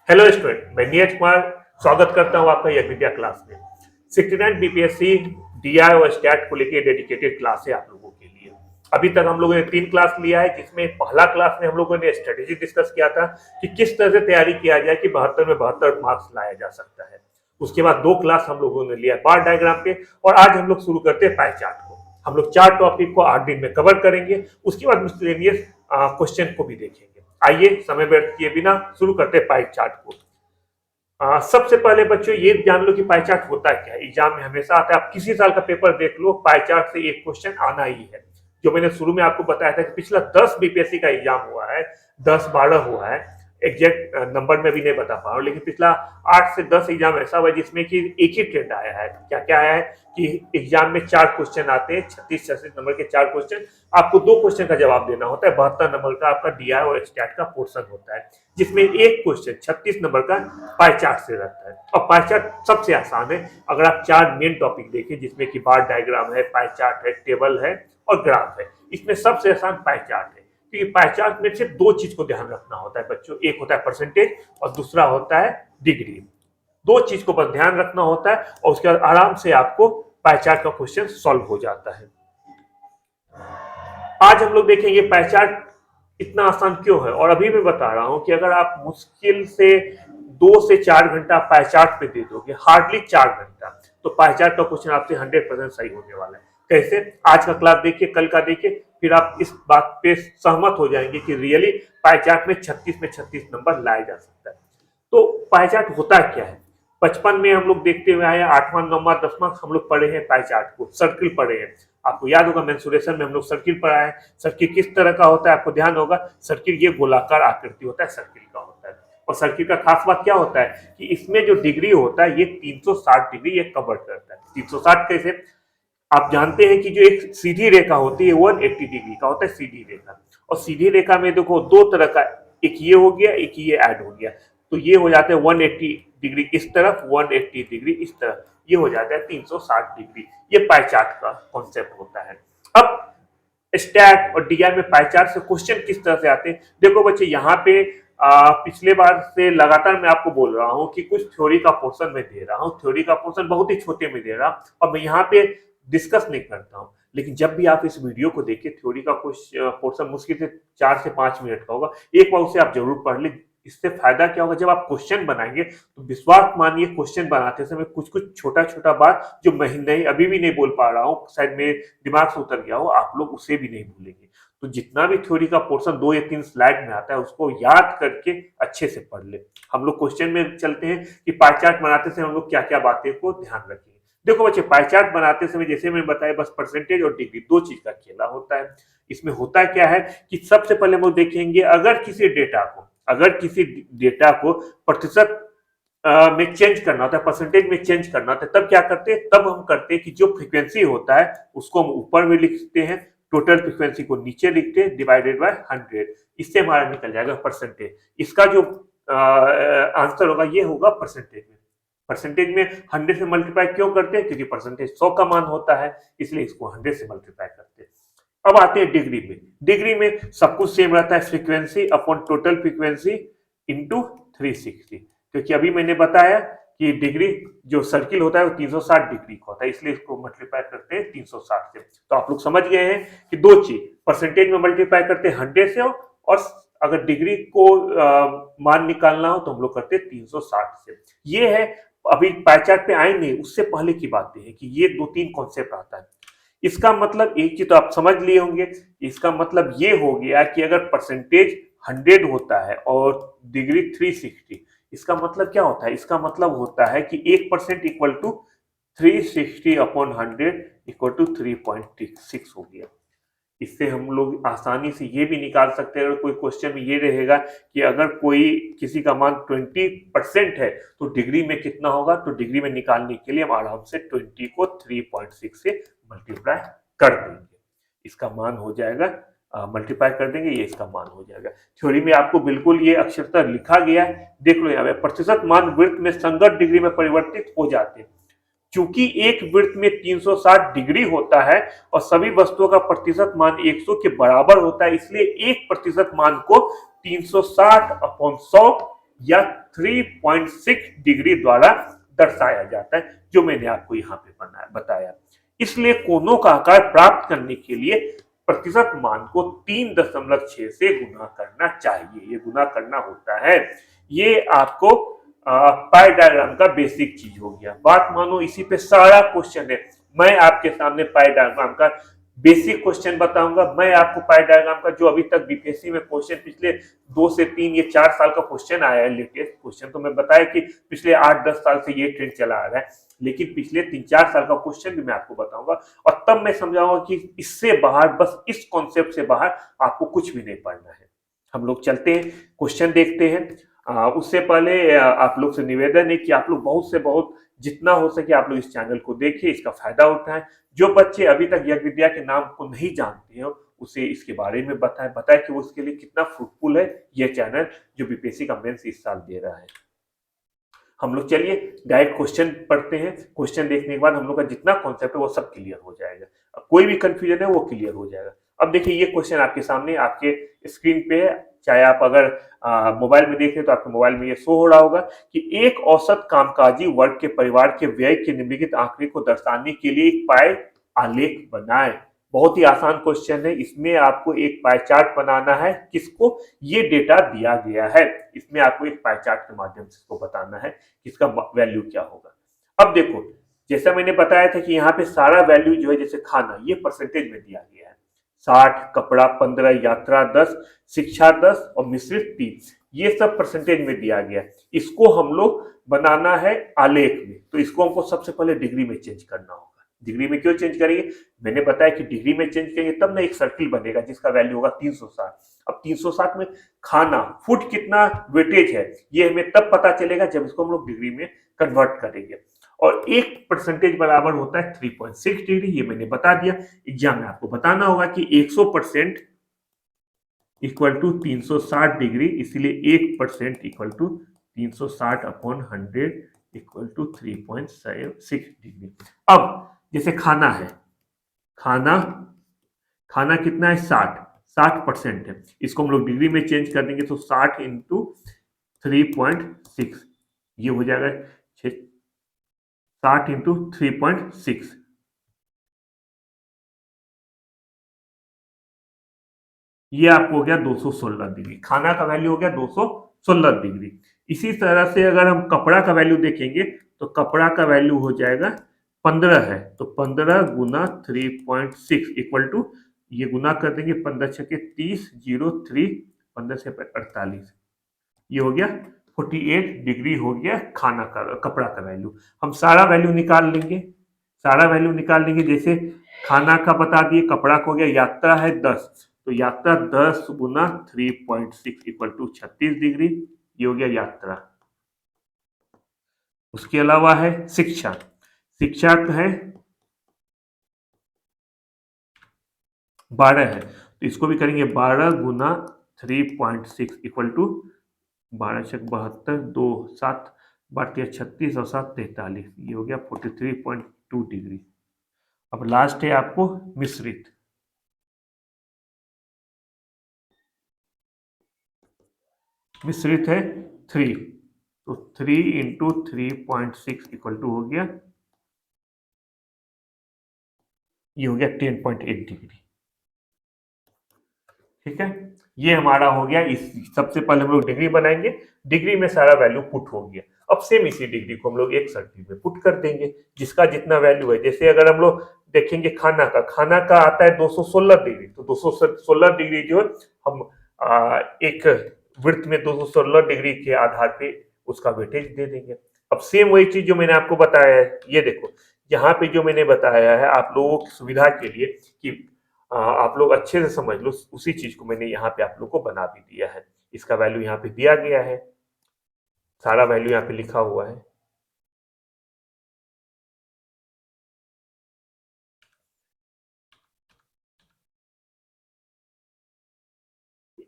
Hello student, मैं नीरज कुमार स्वागत करता हूं आपका यह विद्या क्लास में। 69 बीपीएससी डीआई और स्टैट को लेकर डेडिकेटेड क्लास है आप लोगों के लिए। अभी तक हम लोगों ने 3 क्लास लिया है, जिसमें पहला क्लास में हम लोगों ने स्ट्रेटेजी डिस्कस किया था कि किस तरह से तैयारी किया जाए कि 72 में 72 मार्क्स लाया जा सकता है। उसके बाद 2 क्लास हम लोगों ने लिया बार डायग्राम पे, और आज हम लोग शुरू करते हैं पाई चार्ट को। हम लोग 4 टॉपिक को 8 दिन में कवर करेंगे। उसके बाद मिसलेनियस क्वेश्चन को भी देखेंगे। आइए समय व्यर्थ किए बिना शुरू करते हैं पाई चार्ट को। सबसे पहले बच्चों ये जान लो कि पाई चार्ट होता क्या है। एग्जाम में हमेशा आता है, आप किसी साल का पेपर देख लो, पाई चार्ट से एक क्वेश्चन आना ही है। जो मैंने शुरू में आपको बताया था कि पिछला 10 बीपीएससी का एग्जाम हुआ है, 10-12 हुआ है, एग्जैक्ट नंबर में भी नहीं बता पा रहा हूँ, लेकिन पिछला 8 से 10 एग्जाम ऐसा हुआ जिसमें कि एक ही ट्रेंड आया है। क्या क्या आया है कि एग्जाम में 4 क्वेश्चन आते हैं, 36-36 नंबर के 4 क्वेश्चन, आपको 2 क्वेश्चन का जवाब देना होता है। 72 नंबर का आपका डीआई और स्टैट का पोर्शन होता है, जिसमें एक क्वेश्चन 36 नंबर का पाई चार्ट से रहता है। और पाई चार्ट सबसे आसान है। अगर आप 4 मेन टॉपिक देखें, जिसमें कि बार डायग्राम है, पाई चार्ट है, टेबल है और ग्राफ है, इसमें सबसे आसान पाई चार्ट है। क्योंकि पाई चार्ट में सिर्फ 2 चीज को ध्यान रखना होता है बच्चों, एक होता है परसेंटेज और दूसरा होता है डिग्री। 2 चीज को बस ध्यान रखना होता है और उसके बाद आराम से आपको पाई चार्ट का क्वेश्चन सॉल्व हो जाता है। आज हम लोग देखेंगे पाई चार्ट इतना आसान क्यों है। और अभी मैं बता रहा हूं कि अगर आप मुश्किल से 2 से 4 घंटा पाई चार्ट पे दे दोगे, हार्डली 4 घंटा, तो पाई चार्ट का क्वेश्चन आपसे 100% सही होने वाला है। कैसे? आज का क्लास देखिए, कल का देखिए, फिर आप इस बात पे सहमत हो जाएंगे कि रियली पाई चार्ट में 36 में 36 नंबर लाया जा सकता है। तो पाई चार्ट होता क्या है? बचपन में हम लोग देखते हुए आए, 8वां 9वां 10वां हम लोग पढ़े हैं पाई चार्ट को, सर्किल पढ़े हैं। आपको याद होगा मेंसुरेशन में हम लोग सर्किल पढ़ा है। सर्किल किस तरह का होता है आपको ध्यान होगा। सर्किल ये गोलाकार आकृति होता है, सर्किल का होता है। और सर्किल का खास बात क्या होता है कि इसमें जो डिग्री होता है ये 360 डिग्री ये कवर करता है। 360 कैसे? आप जानते हैं कि जो एक सीधी रेखा होती है 180 डिग्री का होता है सीधी रेखा। और सीधी रेखा में देखो 2 तरह का, एक ये हो गया, एक ये ऐड हो गया, तो ये हो जाता है 180 डिग्री इस तरफ, 180 डिग्री इस तरफ, ये हो जाता है 360 डिग्री। ये पाई चार्ट का कॉन्सेप्ट होता है। अब स्टैट और डीआई में पाई चार्ट से क्वेश्चन किस तरह से आते हैं, देखो बच्चे यहाँ पे पिछले बार से लगातार मैं आपको बोल रहा हूँ कि कुछ थ्योरी का पोर्शन मैं दे रहा हूँ, थ्योरी का पोर्शन बहुत ही छोटे में दे रहा हूँ और मैं यहाँ पे डिस्कस नहीं करता हूँ। लेकिन जब भी आप इस वीडियो को देखिए, थ्योरी का कुछ पोर्शन मुश्किल से 4 से 5 मिनट का होगा, एक बार उसे आप जरूर पढ़ लें। इससे फायदा क्या होगा, जब आप क्वेश्चन बनाएंगे तो विश्वास मानिए क्वेश्चन बनाते समय कुछ कुछ छोटा छोटा बात जो मैं नहीं अभी भी नहीं बोल पा रहा हूँ, शायद मेरे दिमाग से उतर गया हो, आप लोग उसे भी नहीं भूलेंगे। तो जितना भी थ्योरी का पोर्शन 2 या 3 स्लाइड में आता है उसको याद करके अच्छे से पढ़ ले। हम लोग क्वेश्चन में चलते हैं कि पाई चार्ट बनाते समय हम लोग क्या क्या बातें को ध्यान रखेंगे। देखो बच्चे, पाई चार्ट बनाते समय जैसे मैंने बताया, बस परसेंटेज और डिग्री 2 चीज का खेला होता है। इसमें होता क्या है कि सबसे पहले हम लोग देखेंगे, अगर किसी डेटा को प्रतिशत में चेंज करना होता है, परसेंटेज में चेंज करना होता है, तब क्या करते हैं, तब हम करते हैं कि जो फ्रीक्वेंसी होता है उसको हम ऊपर में लिखते हैं, टोटल फ्रीक्वेंसी को नीचे लिखते हैं, डिवाइडेड बाय 100। इससे हमारा निकल जाएगा परसेंटेज। इसका जो आंसर होगा ये होगा परसेंटेज में। परसेंटेज में 100 से मल्टीप्लाई क्यों करते हैं? क्योंकि परसेंटेज 100 का मान होता है, इसलिए इसको 100 से मल्टीप्लाई करते हैं। अब आते हैं डिग्री में। डिग्री में सब कुछ सेम रहता है, frequency upon total frequency into 360। क्योंकि अभी मैंने बताया कि डिग्री जो सर्किल होता है वो 360 डिग्री का होता है, इसलिए इसको मल्टीप्लाई करते हैं 360 से। तो आप लोग समझ गए हैं कि 2 चीज, परसेंटेज में मल्टीप्लाई करते हैं 100 से, और अगर डिग्री को मान निकालना हो तो हम लोग करते हैं 360 से। ये है, अभी पाई चार्ट पे आएंगे उससे पहले की बातें हैं कि ये 2-3 कॉन्सेप्ट आता है। इसका मतलब एक चीज तो आप समझ लिए होंगे, इसका मतलब ये हो गया कि अगर परसेंटेज 100 होता है और डिग्री 360, इसका मतलब क्या होता है? इसका मतलब होता है कि 1% equal to 360 upon 100 equal to 3.6 हो गया। इससे हम लोग आसानी से ये भी निकाल सकते हैं, अगर कोई क्वेश्चन में ये रहेगा कि अगर कोई किसी का मान 20% है तो डिग्री में कितना होगा, तो डिग्री में निकालने के लिए हम आराम से 20 को 3.6 से मल्टीप्लाई कर देंगे, इसका मान हो जाएगा, मल्टीप्लाई कर देंगे, ये इसका मान हो जाएगा। थ्योरी में आपको बिल्कुल ये अक्षरशः लिखा गया है, देख लो यहाँ पे, प्रतिशत मान वृत्त में संगत डिग्री में परिवर्तित हो जाते हैं। चूंकि एक वृत्त में 360 डिग्री होता है और सभी वस्तुओं का प्रतिशत मान 100 के बराबर होता है, इसलिए 1% मान को 360 अपॉन 100 या 3.6 डिग्री द्वारा दर्शाया जाता है, जो मैंने आपको यहाँ पे बताया। इसलिए कोनों का आकार प्राप्त करने के लिए प्रतिशत मान को 3.6 से गुना करना चाहिए, ये गुना करना होता है। ये आपको पाई डायग्राम का बेसिक चीज हो गया। बात मानो इसी पे सारा क्वेश्चन है। मैं आपके सामने पाई डायग्राम का बेसिक क्वेश्चन बताऊंगा। मैं आपको पाई डायग्राम का जो अभी तक बीपीएससी में क्वेश्चन पिछले 2 से 3 ये 4 साल का क्वेश्चन आया है, लेटेस्ट क्वेश्चन, तो मैं बताया कि पिछले 8-10 साल से ये ट्रेंड चला आ रहा है, लेकिन पिछले 3-4 साल का क्वेश्चन भी मैं आपको बताऊंगा। और तब मैं समझाऊंगा कि इससे बाहर, बस इस कॉन्सेप्ट से बाहर आपको कुछ भी नहीं पढ़ना है। हम लोग चलते हैं, क्वेश्चन देखते हैं। उससे पहले आप लोग से निवेदन है कि आप लोग बहुत से बहुत जितना हो सके आप लोग इस चैनल को देखिए, इसका फायदा उठाएं। जो बच्चे अभी तक यज्ञ विद्या के नाम को नहीं जानते हो, उसे इसके बारे में बताएं कि वो उसके लिए कितना फ्रूटफुल है ये चैनल, जो बीपीएससी का मेंस इस साल दे रहा है। हम लोग चलिए डायरेक्ट क्वेश्चन पढ़ते हैं। क्वेश्चन देखने के बाद हम लोग का जितना कॉन्सेप्ट है वो सब क्लियर हो जाएगा। अब कोई भी कंफ्यूजन है वो क्लियर हो जाएगा। अब देखिए ये क्वेश्चन आपके सामने आपके स्क्रीन पे है, चाहे आप अगर मोबाइल में देख रहे हैं तो आपके मोबाइल में ये शो हो रहा होगा कि एक औसत कामकाजी वर्ग के परिवार के व्यय के निम्नलिखित आंकड़े को दर्शाने के लिए एक पाई आलेख बनाएं। बहुत ही आसान क्वेश्चन है। इसमें आपको एक पाई चार्ट बनाना है। किसको? ये डेटा दिया गया है, इसमें आपको एक पाई चार्ट के माध्यम से इसको बताना है कि इसका वैल्यू क्या होगा। अब देखो, जैसा मैंने बताया था कि यहाँ पे सारा वैल्यू जो है, जैसे खाना, ये परसेंटेज में दिया गया है। 60, कपड़ा 15, यात्रा 10, शिक्षा 10 और मिश्रित 3, ये सब परसेंटेज में दिया गया है। इसको हम लोग बनाना है आलेख में, तो इसको हमको सबसे पहले डिग्री में चेंज करना होगा। डिग्री में क्यों चेंज करेंगे? मैंने बताया कि डिग्री में चेंज करेंगे तब ना एक सर्किल बनेगा जिसका वैल्यू होगा 360। अब 360 में खाना, फूड कितना वेटेज है, ये हमें तब पता चलेगा जब इसको हम लोग डिग्री में कन्वर्ट करेंगे। और एक परसेंटेज बराबर होता है 3.6 डिग्री, ये मैंने बता दिया। एग्जाम में आपको बताना होगा कि 100% इक्वल टू 360 डिग्री, इसलिए 1% equal to 360 upon 100 equal to 3.6 degree. अब जैसे खाना है, खाना खाना कितना है? 60% है। इसको हम लोग डिग्री में चेंज कर देंगे तो 60 इंटू 3.6, ये हो जाएगा 60 इंटू 3.6, ये आपको हो गया 216 डिग्री। खाना का वैल्यू हो गया 216 डिग्री। इसी तरह से अगर हम कपड़ा का वैल्यू देखेंगे तो कपड़ा का वैल्यू हो जाएगा 15 है, तो 15 गुना 3.6 इक्वल टू, ये गुना कर देंगे 15 छके 30, 03, 15 से 48, ये हो गया 48 डिग्री हो गया खाना का, कपड़ा का वैल्यू। हम सारा वैल्यू निकाल लेंगे, सारा वैल्यू निकाल लेंगे। जैसे खाना का बता दिए, कपड़ा को हो गया, यात्रा है 10, तो यात्रा 10 गुना 3.6 इक्वल टू 36 डिग्री, ये हो गया यात्रा। उसके अलावा है शिक्षा, शिक्षा है 12 है, तो इसको भी करेंगे 12 गुना 3.6 इक्वल टू 12 छक 72, 2 7 12 36 और 7 43, ये हो गया 43.2 डिग्री। अब लास्ट है आपको मिश्रित, मिश्रित है 3, तो 3 इंटू 3.6 इक्वल टू हो गया, ये हो गया 10.8 डिग्री। ठीक है, ये हमारा हो गया। इस सबसे पहले हम लोग डिग्री बनाएंगे, डिग्री में सारा वैल्यू पुट हो गया। अब सेम इसी डिग्री को हम लोग एक सर्किल में पुट कर देंगे जिसका जितना वैल्यू है। जैसे अगर हम लोग देखेंगे खाना का आता है 216 डिग्री, तो 216 डिग्री जो है हम एक वृत्त में 216 डिग्री के आधार पे उसका वेटेज दे देंगे। अब सेम वही चीज जो मैंने आपको बताया है, ये देखो यहाँ पे जो मैंने बताया है आप लोगों की सुविधा के लिए कि आप लोग अच्छे से समझ लो, उसी चीज को मैंने यहाँ पे आप लोग को बना भी दिया है। इसका वैल्यू यहाँ पे दिया गया है, सारा वैल्यू यहाँ पे लिखा हुआ है।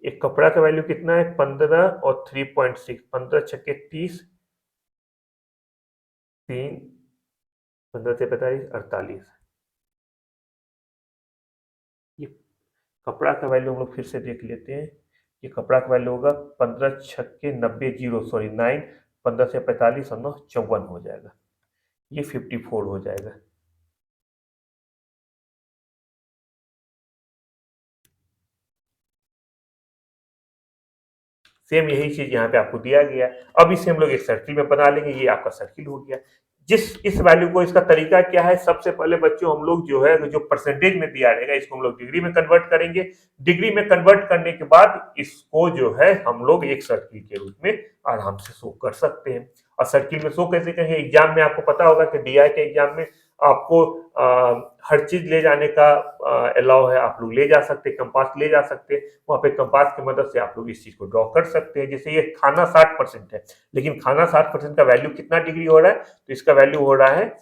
एक कपड़ा का वैल्यू कितना है? 15 और 3.6, 15 छक्के 30, 3, 15 से 45, 48, ये कपड़ा का वैल्यू हम लोग फिर से देख लेते हैं। ये कपड़ा का वैल्यू होगा 15 छक्के 90 जीरो सॉरी 9, 15 से 45 और 9 54 हो जाएगा, ये 54 हो जाएगा। सेम यही चीज यहाँ पे आपको दिया गया है। अब इसे हम लोग एक सर्किल में बना लेंगे, ये आपका सर्किल हो गया। जिस इस वैल्यू को, इसका तरीका क्या है, सबसे पहले बच्चों हम लोग जो है जो परसेंटेज में दिया रहेगा इसको हम लोग डिग्री में कन्वर्ट करेंगे। डिग्री में कन्वर्ट करने के बाद इसको जो है हम लोग एक सर्किल के रूप में आराम से शो कर सकते हैं। और सर्किल में शो कैसे करेंगे, एग्जाम में आपको पता होगा कि डीआई के एग्जाम में आपको हर चीज ले जाने का अलाउ है, आप लोग ले जा सकते हैं, कंपास ले जा सकते हैं, वहां पे कंपास की मदद से आप लोग इस चीज को ड्रॉ कर सकते हैं। जैसे ये खाना 60% है, लेकिन खाना 60% का वैल्यू कितना डिग्री हो रहा है, तो इसका वैल्यू हो रहा है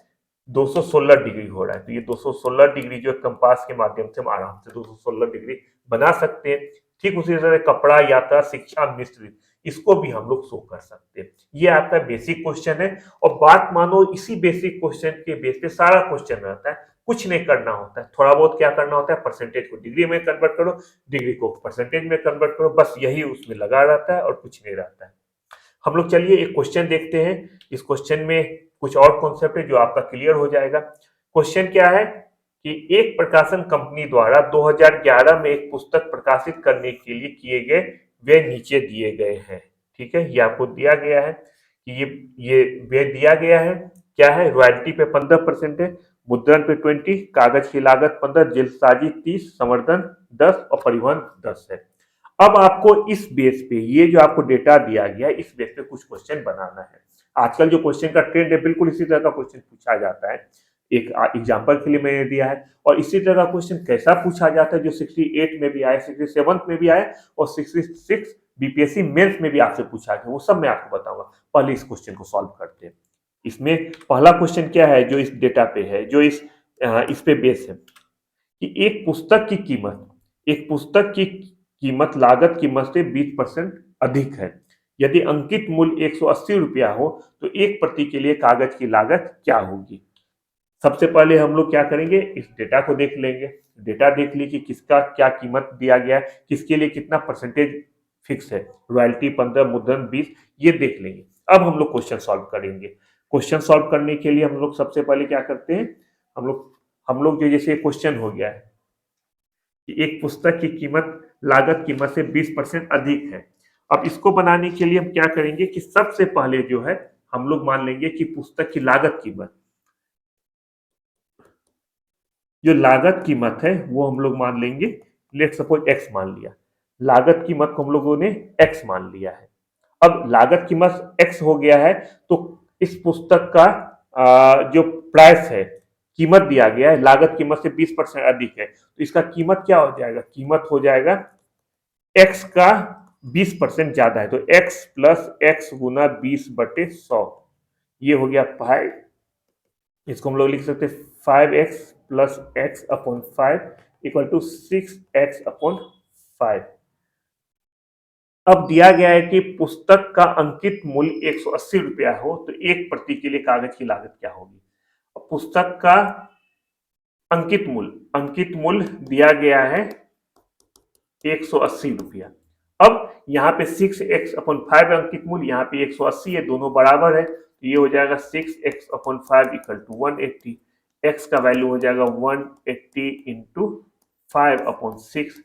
216 डिग्री हो रहा है। तो ये 216 डिग्री जो कंपास के माध्यम से हम आराम से 216 डिग्री बना सकते हैं। ठीक उसी तरह कपड़ा, यात्रा, शिक्षा, मिस्त्री, इसको भी हम लोग शो कर सकते हैं। ये आपका बेसिक क्वेश्चन है। और बात मानो इसी बेसिक क्वेश्चन के बेस पे सारा क्वेश्चन रहता है, कुछ नहीं करना होता है। थोड़ा बहुत क्या करना होता है, परसेंटेज को डिग्री में कन्वर्ट करो, डिग्री को परसेंटेज में कन्वर्ट करो, बस यही उसमें लगा रहता है और कुछ नहीं रहता है। हम लोग चलिए एक क्वेश्चन देखते हैं। इस क्वेश्चन में कुछ और कॉन्सेप्ट है जो आपका क्लियर हो जाएगा। क्वेश्चन क्या है कि एक प्रकाशन कंपनी द्वारा 2011 में एक पुस्तक प्रकाशित करने के लिए किए गए वे नीचे दिए गए हैं। ठीक है, ये आपको दिया गया है कि ये वे दिया गया है। क्या है, रॉयल्टी पे 15% है, मुद्रण पे 20, कागज की लागत 15, जल्दसाजी 30, संवर्धन 10 और परिवहन 10 है। अब आपको इस बेस पे, ये जो आपको डेटा दिया गया है, इस बेस पे कुछ क्वेश्चन बनाना है। आजकल जो क्वेश्चन का ट्रेंड है, बिल्कुल इसी तरह का क्वेश्चन पूछा जाता है। एक एग्जांपल के लिए मैंने दिया है। और इसी तरह का क्वेश्चन कैसा पूछा जाता है, जो 68 में भी आया, 67 में भी आया और 66 बीपीएससी मेंस में भी आपसे पूछा गया, वो सब मैं आपको बताऊंगा। पहले इस क्वेश्चन को सॉल्व करते हैं। इसमें पहला क्वेश्चन क्या है, जो इस डेटा पे है, जो इस पे बेस है कि एक पुस्तक की कीमत लागत कीमत से 20% अधिक है। यदि अंकित मूल्य 180 रुपया हो तो एक प्रति के लिए कागज की लागत क्या होगी। सबसे पहले हम लोग क्या करेंगे, इस डेटा को देख लेंगे। डेटा देख ली कि किसका क्या कीमत दिया गया है, किसके लिए कितना परसेंटेज फिक्स है, रॉयल्टी 15, मुद्रण 20, ये देख लेंगे। अब हम लोग क्वेश्चन सॉल्व करेंगे। क्वेश्चन सॉल्व करने के लिए हम लोग सबसे पहले क्या करते हैं, हम लोग जो जैसे क्वेश्चन हो गया है कि एक पुस्तक की कीमत लागत कीमत से 20% अधिक है। अब इसको बनाने के लिए हम क्या करेंगे कि सबसे पहले जो है हम लोग मान लेंगे कि पुस्तक की लागत कीमत, जो लागत कीमत है वो हम लोग मान लेंगे, लेट सपोज एक्स मान लिया। लागत कीमत को हम लोगों ने एक्स मान लिया है। अब लागत कीमत एक्स हो गया है, तो इस पुस्तक का जो प्राइस है, कीमत दिया गया है, लागत कीमत से 20% अधिक है, तो इसका कीमत क्या हो जाएगा, कीमत हो जाएगा एक्स का 20% ज्यादा है, तो एक्स प्लस एक्स गुना 20/100, ये हो गया 5। इसको हम लोग लिख सकते हैं 5x plus X upon 5 equal to 6x/5। अब दिया गया है कि पुस्तक का अंकित मूल्य 180 रुपया हो तो एक प्रति के लिए कागज की लागत क्या होगी। पुस्तक का अंकित मूल्य दिया गया है 180 रुपया। अब यहाँ पे 6x/5 अंकित मूल्य, यहाँ पे 180 है, दोनों बराबर है, तो ये हो जाएगा 6x/5 इक्वल टू 180। x का वैल्यू हो जाएगा 180 इंटू 5/6,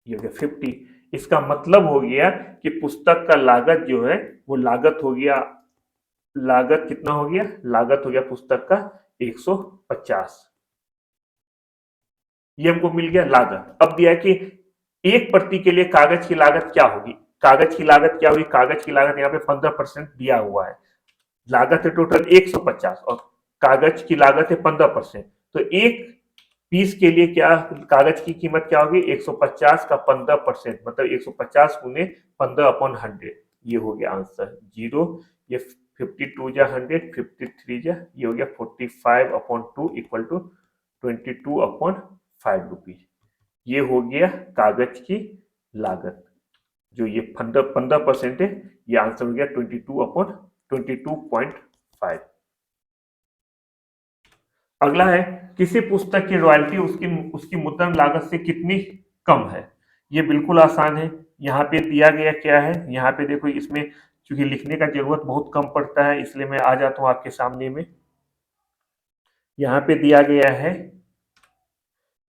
ये हो गया 50। इसका मतलब हो गया कि पुस्तक का लागत जो है वो लागत हो गया, लागत कितना हो गया, लागत हो गया पुस्तक का 150। ये हमको मिल गया लागत। अब दिया है कि एक प्रति के लिए कागज की लागत क्या होगी। कागज की लागत क्या होगी, कागज की लागत यहाँ पे 15% दिया हुआ है। लागत है टोटल 150 और कागज की लागत है 15%, तो एक पीस के लिए क्या कागज की कीमत क्या होगी, 150 का 15%, मतलब 150 गुने 15/100, ये हो गया आंसर। जीरो, ये 52 जा 100, 53 जा, ये हो गया 45/2 इक्वल टू 22/5 रुपीज। ये हो गया कागज की लागत, जो ये 15% है, ये आंसर हो गया 22/22.5। अगला है, किसी पुस्तक की रॉयल्टी उसकी उसकी मुद्रण लागत से कितनी कम है। ये बिल्कुल आसान है। यहाँ पे दिया गया क्या है, यहाँ पे देखो, इसमें चूंकि लिखने का जरूरत बहुत कम पड़ता है, इसलिए मैं आ जाता हूँ आपके सामने में। यहाँ पे दिया गया है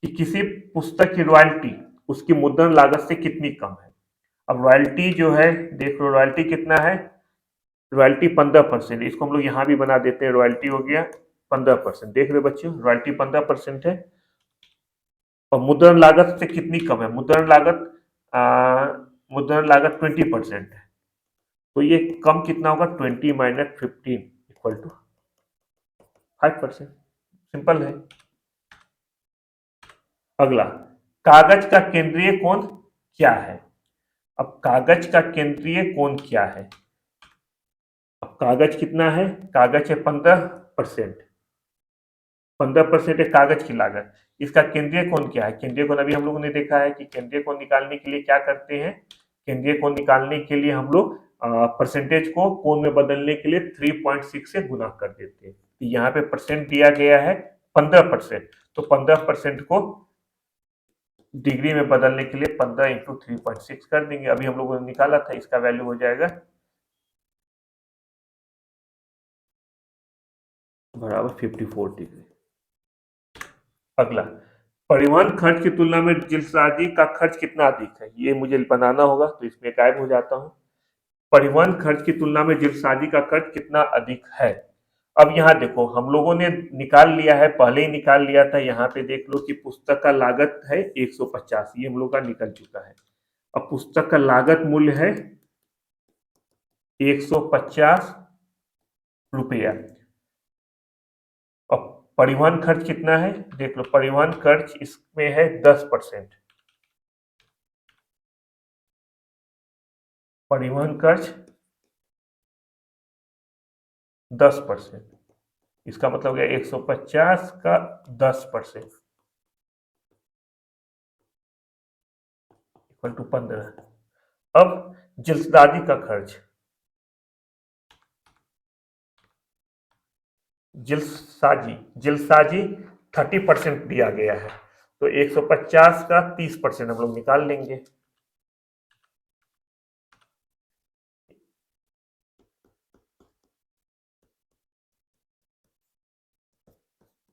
कि किसी पुस्तक की रॉयल्टी उसकी मुद्रण लागत से कितनी कम है। अब रॉयल्टी जो है, देख लो रॉयल्टी कितना है, रॉयल्टी 15%। इसको हम लोग यहाँ भी बना देते हैं, रॉयल्टी हो गया 15%। देख रहे बच्चों, रॉयल्टी 15% है और मुद्रण लागत से कितनी कम है, मुद्रण लागत 20% है। तो ये कम कितना होगा, 20 - 15 इक्वल टू 5%। सिंपल है। अगला, कागज का केंद्रीय कोण क्या है। अब कागज का केंद्रीय कोण क्या है, अब कागज कितना है, कागज है 15%। 15% है कागज की लागत। इसका केंद्रीय कोण क्या है, केंद्रीय कोण अभी हम लोगों ने देखा है कि केंद्रीय कोण निकालने के लिए क्या करते हैं, केंद्रीय कोण निकालने के लिए हम लोग परसेंटेज को कोण में बदलने के लिए 3.6 से गुना कर देते हैं। तो यहाँ पे परसेंट दिया गया है 15%, तो 15% को डिग्री में बदलने के लिए 15 इंटू 3.6 कर देंगे। अभी हम लोगों ने निकाला था, इसका वैल्यू हो जाएगा बराबर 54 डिग्री। अगला, परिवहन खर्च की तुलना में जिलसाजी का खर्च कितना अधिक है, ये मुझे बनाना होगा, तो इसमें गायब हो जाता हूं। परिवहन खर्च की तुलना में जिलसाजी का खर्च कितना अधिक है। अब यहाँ देखो, हम लोगों ने निकाल लिया है, पहले ही निकाल लिया था। यहाँ पे देख लो कि पुस्तक का लागत है 150, ये हम लोग का निकल चुका है। अब पुस्तक का लागत मूल्य है 150 रुपया। अब परिवहन खर्च कितना है, देख लो, परिवहन खर्च इसमें है 10%। परिवहन खर्च 10%, इसका मतलब है 150 का 10% इक्वल टू 15। अब जिल्सदादी का खर्च, जिल्साजी जिल्साजी 30% दिया गया है, तो 150 का 30% हम लोग निकाल लेंगे।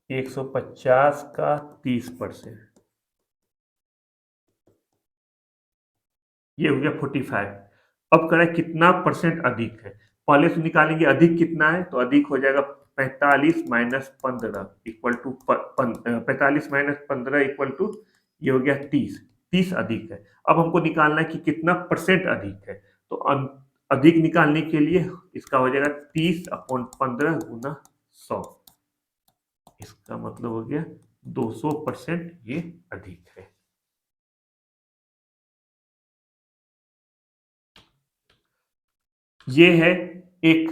150 का 30%, ये हो गया 45। अब करें कितना परसेंट अधिक है, पहले से निकालेंगे अधिक कितना है, तो अधिक हो जाएगा 45 - 15 इक्वल टू 45 - 15 इक्वल टू, ये हो गया 30। 30 अधिक है। अब हमको निकालना है कि कितना परसेंट अधिक है, तो अधिक निकालने के लिए इसका हो जाएगा 30/15 गुना 100। इसका मतलब हो गया 200% ये अधिक है। ये है एक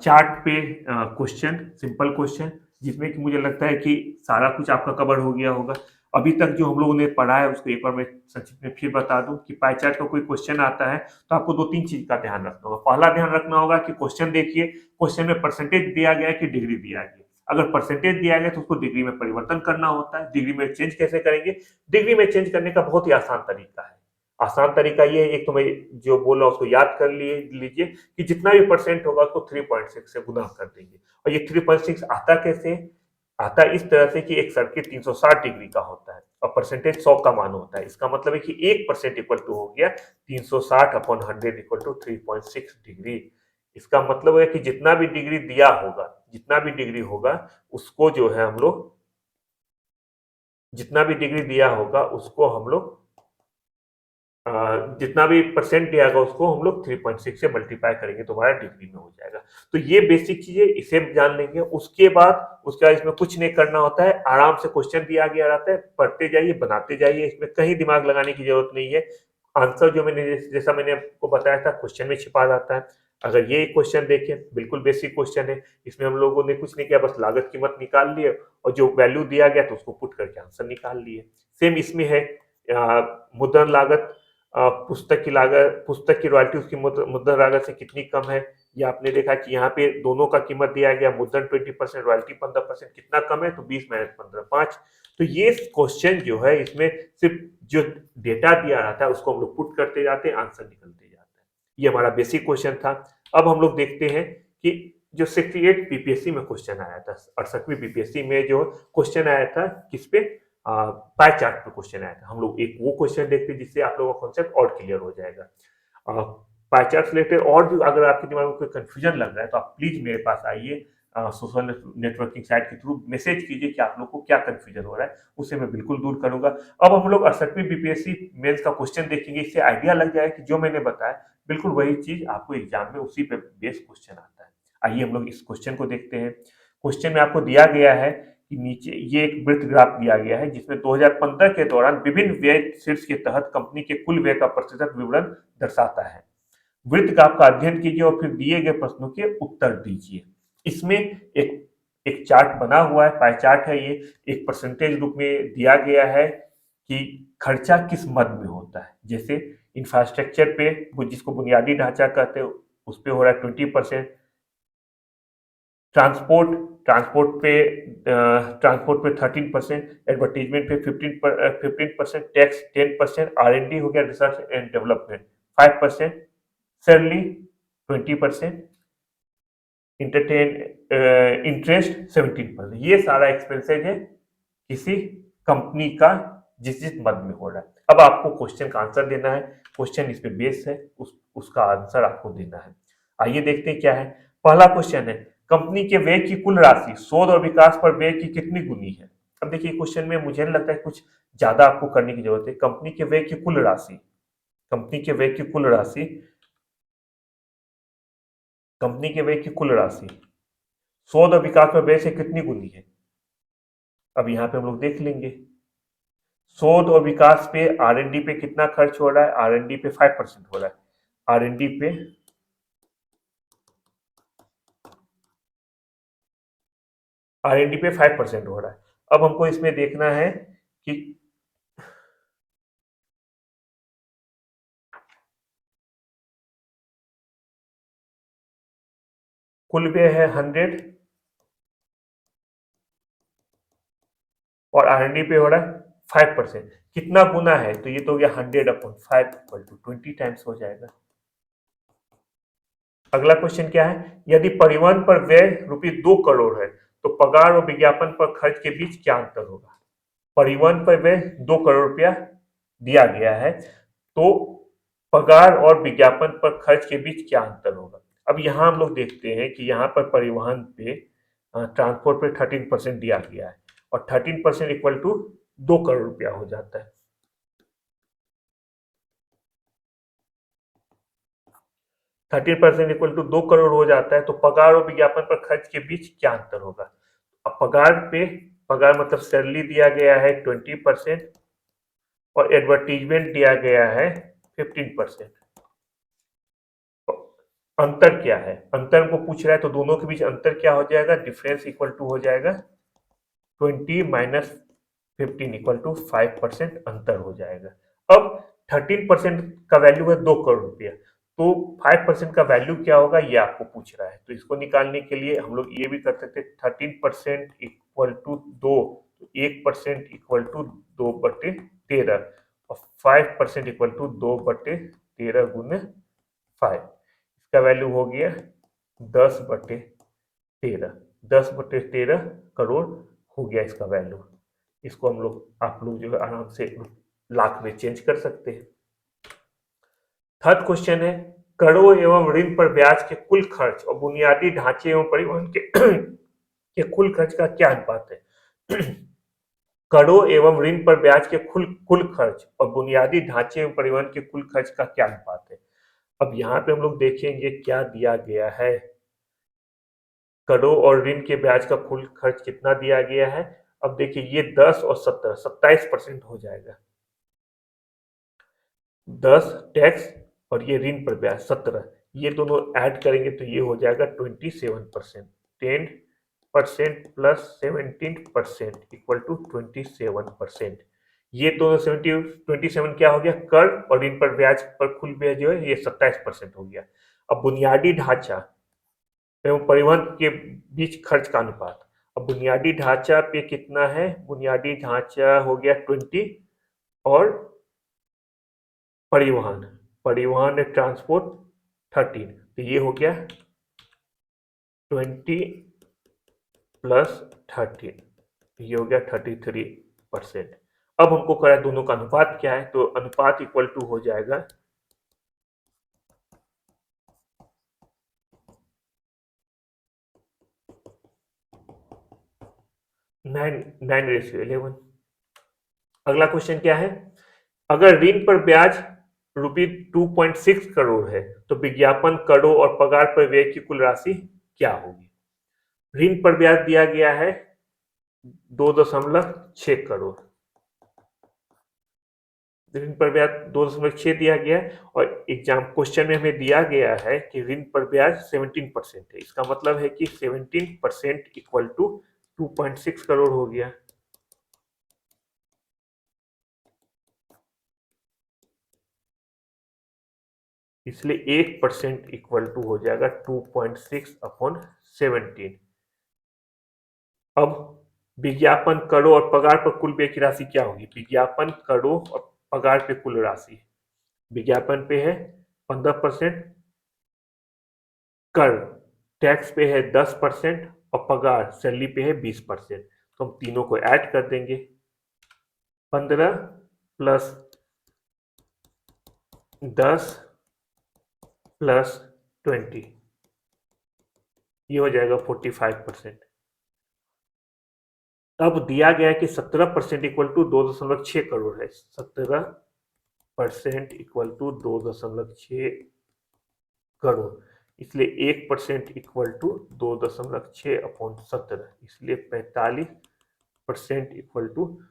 चार्ट पे क्वेश्चन, सिंपल क्वेश्चन, जिसमें कि मुझे लगता है कि सारा कुछ आपका कवर हो गया होगा। अभी तक जो हम लोगों ने पढ़ा है उसको एक बार मैं संक्षिप्त में फिर बता दूं कि पाई चार्ट का कोई क्वेश्चन आता है तो आपको दो तीन चीज का ध्यान रखना होगा। पहला ध्यान रखना होगा कि क्वेश्चन देखिए, क्वेश्चन में परसेंटेज दिया गया है कि डिग्री दिया गया है। अगर परसेंटेज दिया गया तो उसको डिग्री में परिवर्तन करना होता है। डिग्री में चेंज कैसे करेंगे, डिग्री में चेंज करने का बहुत ही आसान तरीका है। आसान तरीका ये है, एक तो मैं जो बोल रहा हूँ उसको याद कर लीजिए कि जितना भी परसेंट होगा उसको 3.6 से गुना कर देंगे। और ये 3.6 आता कैसे, आता इस तरह से कि एक सर्किट 360 डिग्री का होता है और परसेंटेज 100 का मान होता है। इसका मतलब है कि 1% इक्वल टू हो गया 360/100 इक्वल टू 3.6 डिग्री। इसका मतलब है कि जितना भी डिग्री दिया होगा, जितना भी डिग्री होगा उसको जो है हम लोग, जितना भी डिग्री दिया होगा उसको हम लोग जितना भी परसेंट दिया होगा उसको हम लोग 3.6 से मल्टीप्लाई करेंगे तो हमारा डिग्री में हो जाएगा। तो ये बेसिक चीजें इसे जान लेंगे। उसके बाद इसमें कुछ नहीं करना होता है, आराम से क्वेश्चन दिया गया रहता है, पढ़ते जाइए, बनाते जाइए, इसमें कहीं दिमाग लगाने की जरूरत नहीं है। आंसर जो जैसा मैंने आपको बताया था क्वेश्चन में छिपा जाता है। अगर ये क्वेश्चन देखें, बिल्कुल बेसिक क्वेश्चन है, इसमें हम लोगों ने कुछ नहीं किया, बस लागत कीमत निकाल लिए और जो वैल्यू दिया गया तो उसको पुट करके आंसर निकाल लिए। सेम इसमें है, मुद्रण लागत, पुस्तक की रॉयल्टी उसकी मुद्रण लागत से कितनी कम है, ये आपने देखा कि यहाँ पे दोनों का कीमत दिया गया, मूलधन 20%, रॉयल्टी 15%, कितना कम है तो 20 माइनस 15 5। तो ये क्वेश्चन जो है इसमें सिर्फ जो डेटा दिया रहता है उसको हम लोग पुट करते जाते हैं, आंसर निकलते जाता है। ये हमारा बेसिक क्वेश्चन था। अब हम लोग देखते हैं कि जो 68 पीपीएससी में क्वेश्चन आया था, 68वीं पीपीएससी में जो क्वेश्चन आया था किस पे, पाई चार्ट पे क्वेश्चन आया था। हम लोग एक वो क्वेश्चन देखते हैं जिससे आप लोगों का कॉन्सेप्ट और क्लियर हो जाएगा। पाई चार्ट से रिलेटेड और भी अगर आपके दिमाग में कोई कंफ्यूजन लग रहा है तो आप प्लीज मेरे पास आइए, सोशल नेटवर्किंग साइट के थ्रू मैसेज कीजिए कि आप लोग को क्या कंफ्यूजन हो रहा है, उसे मैं बिल्कुल दूर करूंगा। अब हम लोग 68वीं बीपीएससी मेंस का क्वेश्चन देखेंगे, इससे आइडिया लग जाएगा कि जो मैंने बताया बिल्कुल वही चीज आपको एग्जाम में उसी पे बेस क्वेश्चन आता है। आइए हम लोग इस क्वेश्चन को देखते हैं। क्वेश्चन में आपको दिया गया है कि नीचे ये एक वृत्त ग्राफ दिया गया है जिसमें 2015 के दौरान विभिन्न व्यय शीर्ष के तहत कंपनी के कुल व्यय का प्रतिशत विवरण दर्शाता है। वृत्त ग्राफ का अध्ययन कीजिए और फिर दिए गए प्रश्नों के उत्तर दीजिए। इसमें एक एक चार्ट बना हुआ है, पाई चार्ट है ये, एक परसेंटेज रूप में दिया गया है कि खर्चा किस मद में होता है। जैसे इंफ्रास्ट्रक्चर पे, जिसको बुनियादी ढांचा कहते हैं, उस पे हो रहा है 20%। ट्रांसपोर्ट ट्रांसपोर्ट पे 13%, एडवर्टीजमेंट पे 15%, टैक्स 10%, R&D हो गया, research and development 5%, salary 20%, interest 17%। ये सारा एक्सपेंसेज है किसी कंपनी का जिस जिस मद में हो रहा है। अब आपको क्वेश्चन का आंसर देना है, क्वेश्चन इस पे बेस है, उसका आंसर आपको देना है। आइए देखते हैं क्या है। पहला क्वेश्चन है, कंपनी के व्यय की कुल राशि शोध और विकास पर व्यय की कितनी गुनी है। अब देखिए क्वेश्चन में मुझे नहीं लगता है कुछ ज्यादा आपको करने की जरूरत है। कंपनी के व्यय की कुल राशि, कंपनी के व्यय की कुल राशि, कंपनी के व्यय की कुल राशि शोध और विकास पर व्यय से कितनी गुनी है। अब यहाँ पे हम लोग देख लेंगे, शोध और विकास पे R&D पे कितना खर्च हो रहा है, R&D पे 5% हो रहा है, R&D पे R&D पे 5% हो रहा है। अब हमको इसमें देखना है कि कुल व्यय है 100 और R&D पे हो रहा है 5%। कितना गुना है तो ये तो हो गया 100/5 इक्वल टू 20 टाइम्स हो जाएगा। अगला क्वेश्चन क्या है, यदि परिवहन पर व्यय ₹2 करोड़ है तो पगार और विज्ञापन पर खर्च के बीच क्या अंतर होगा। परिवहन पर व्यय 2 करोड़ रुपया दिया गया है तो पगार और विज्ञापन पर खर्च के बीच क्या अंतर होगा। अब यहाँ हम लोग देखते हैं कि यहाँ पर परिवहन पे, ट्रांसपोर्ट पे 13% दिया गया है और 13% इक्वल टू 2 करोड़ रुपया हो जाता है। 13% इक्वल टू 2 करोड़ हो जाता है तो पगार और विज्ञापन पर खर्च के बीच क्या अंतर होगा। अब पगार मतलब सैलरी दिया गया है 20% और एडवर्टीजमेंट दिया गया है 15%। अंतर क्या है, अंतर को पूछ रहा है तो दोनों के बीच अंतर क्या हो जाएगा, डिफरेंस इक्वल टू हो जाएगा 20 माइनस 15 इक्वल टू 5% अंतर हो जाएगा। अब 13% का वैल्यू है 2 करोड़ रुपया, तो 5% का वैल्यू क्या होगा ये आपको पूछ रहा है। तो इसको निकालने के लिए हम लोग ये भी कर सकते हैं, 13% इक्वल टू 2, 1% इक्वल टू 2/13 और 5% इक्वल टू 2/13 गुने 5। इसका वैल्यू हो गया 10/13, 10/13 करोड़ हो गया इसका वैल्यू। इसको हम लोग, आप लोग जो है आराम से लाख में चेंज कर सकते हैं। थर्ड क्वेश्चन है, करों एवं ऋण पर ब्याज के कुल खर्च और बुनियादी ढांचे एवं परिवहन के के कुल खर्च का क्या अनुपात है। करों एवं ऋण पर ब्याज के कुल कुल खर्च और बुनियादी ढांचे एवं परिवहन के कुल खर्च का क्या अनुपात है। अब यहाँ पे हम लोग देखेंगे क्या दिया गया है, करों और ऋण के ब्याज का कुल खर्च कितना दिया गया है। अब देखिए ये 10 और 17 27% हो जाएगा, 10 टैक्स और ये ऋण पर ब्याज 17, ये दोनों ऐड करेंगे तो ये हो जाएगा 27%। 10% प्लस 17% इक्वल टू 27%। ये दोनों 27 क्या हो गया, कर और ऋण पर ब्याज पर कुल ब्याज जो है ये 27% हो गया। अब बुनियादी ढांचा, एवं परिवहन के बीच खर्च का अनुपात। अब बुनियादी ढांचा पे कितना है, बुनियादी ढांचा हो गया 20 और परिवहन, परिवहन ट्रांसपोर्ट 13, तो ये हो गया 20 प्लस 13, ये हो गया 33%। अब हमको करा दोनों का अनुपात क्या है, तो अनुपात इक्वल टू हो जाएगा 9:11। अगला क्वेश्चन क्या है, अगर ऋण पर ब्याज ₹2.6 करोड़ है तो विज्ञापन करों और पगार पर व्यय की कुल राशि क्या होगी। ऋण पर ब्याज दिया गया है 2.6 करोड़, ऋण पर ब्याज 2.6 दिया गया है और एग्जाम क्वेश्चन में हमें दिया गया है कि ऋण पर ब्याज 17% है, इसका मतलब है कि 17% इक्वल टू 2.6 करोड़ हो गया। इसलिए 1% इक्वल टू हो जाएगा 2.6 अपॉन 17। अब विज्ञापन करों और पगार पर कुल व्यय की राशि क्या होगी। विज्ञापन करों और पगार पे कुल राशि, विज्ञापन पे है 15%, कर टैक्स पे है 10% और पगार सैलरी पे है 20%। तो हम तीनों को ऐड कर देंगे, 15 प्लस 10 प्लस 20, ये हो जाएगा 45%। अब दिया गया है कि 17% इक्वल टू 2.6 करोड़ है, 17% इक्वल टू 2.6 करोड़, इसलिए 1% इक्वल टू 2.6 अपॉन 17, इसलिए 45% इक्वल टू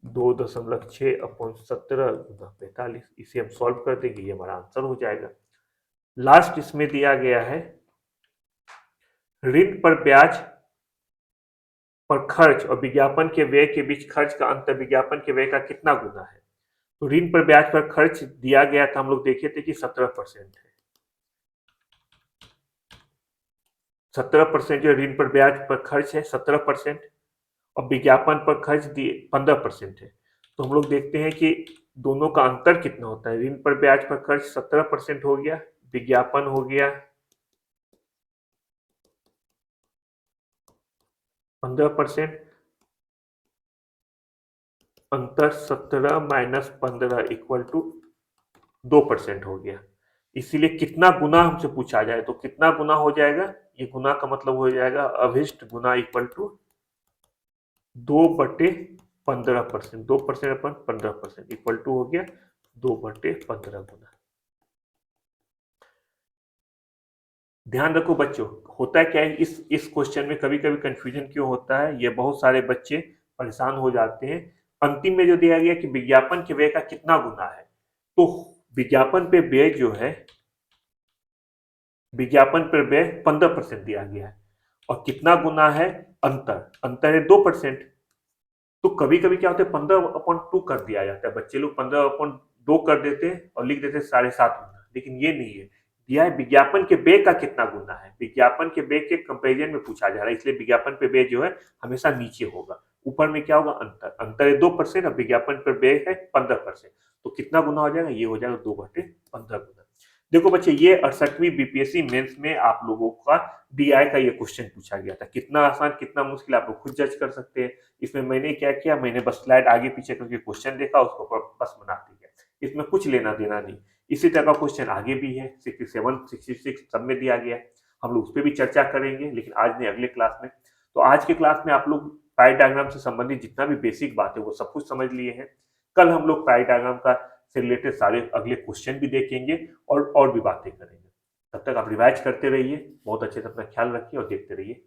2.6 अपॉन 17 गुना 45। इसे हम सॉल्व कर देंगे, ये हमारा आंसर हो जाएगा। लास्ट इसमें दिया गया है ऋण पर ब्याज पर खर्च और विज्ञापन के व्यय के बीच खर्च का अंतर विज्ञापन के व्यय का कितना गुना है। तो ऋण पर ब्याज पर खर्च दिया गया था, हम लोग देखे थे कि 17% है, 17% जो ऋण पर ब्याज पर खर्च है 17% और विज्ञापन पर खर्च दिए 15% है। तो हम लोग देखते हैं कि दोनों का अंतर कितना होता है। ऋण पर ब्याज पर खर्च 17% हो गया, विज्ञापन हो गया 15%, अंतर 17 माइनस 15 इक्वल टू 2% हो गया। इसीलिए कितना गुना हमसे पूछा जाए तो कितना गुना हो जाएगा, ये गुना का मतलब हो जाएगा अभिष्ट गुना इक्वल टू 2/15%, 2% अपन 15% इक्वल टू हो गया 2/15 गुना। ध्यान रखो बच्चों, होता क्या है इस क्वेश्चन में कभी कभी कंफ्यूजन क्यों होता है, ये बहुत सारे बच्चे परेशान हो जाते हैं। अंतिम में जो दिया गया कि विज्ञापन के व्यय का कितना गुना है, तो विज्ञापन पे व्यय जो है, विज्ञापन पर व्यय 15% दिया गया है और कितना गुना है, अंतर, अंतर है 2%। तो कभी कभी क्या होता है 15/2 कर दिया जाता है, बच्चे लोग 15/2 कर देते हैं और लिख देते हैं 7.5 गुना, लेकिन ये नहीं है। दिया है विज्ञापन के व्यय का कितना गुना है, विज्ञापन के व्यय के कंपेरिजन में पूछा जा रहा है, इसलिए विज्ञापन पे व्यय जो है हमेशा नीचे होगा, ऊपर में क्या होगा, अंतर, अंतर है 2% और विज्ञापन पर व्यय है 15%। तो कितना गुना हो जाएगा, ये हो जाएगा 2/15 गुना। देखो बच्चे, ये 68वीं बीपीएससी मेंस में आप लोगों का डीआई का ये क्वेश्चन पूछा गया था। कितना आसान कितना मुश्किल आप लोग खुद जज कर सकते हैं। इसमें मैंने क्या किया, मैंने बस स्लाइड आगे पीछे करके क्वेश्चन देखा, उसको बस बना दिया, इसमें कुछ लेना देना नहीं। इसी तरह का क्वेश्चन आगे भी है, 67, 66 सब में दिया गया है, हम लोग उस पर भी चर्चा करेंगे, लेकिन आज नहीं, अगले क्लास में। तो आज के क्लास में आप लोग पाई डायग्राम से संबंधित जितना भी बेसिक बात है वो सब कुछ समझ लिए हैं। कल हम लोग पाई डायग्राम का से रिलेटेड सारे अगले क्वेश्चन भी देखेंगे और भी बातें करेंगे। तब तक आप रिवाइज करते रहिए, बहुत अच्छे से अपना ख्याल रखिए और देखते रहिए।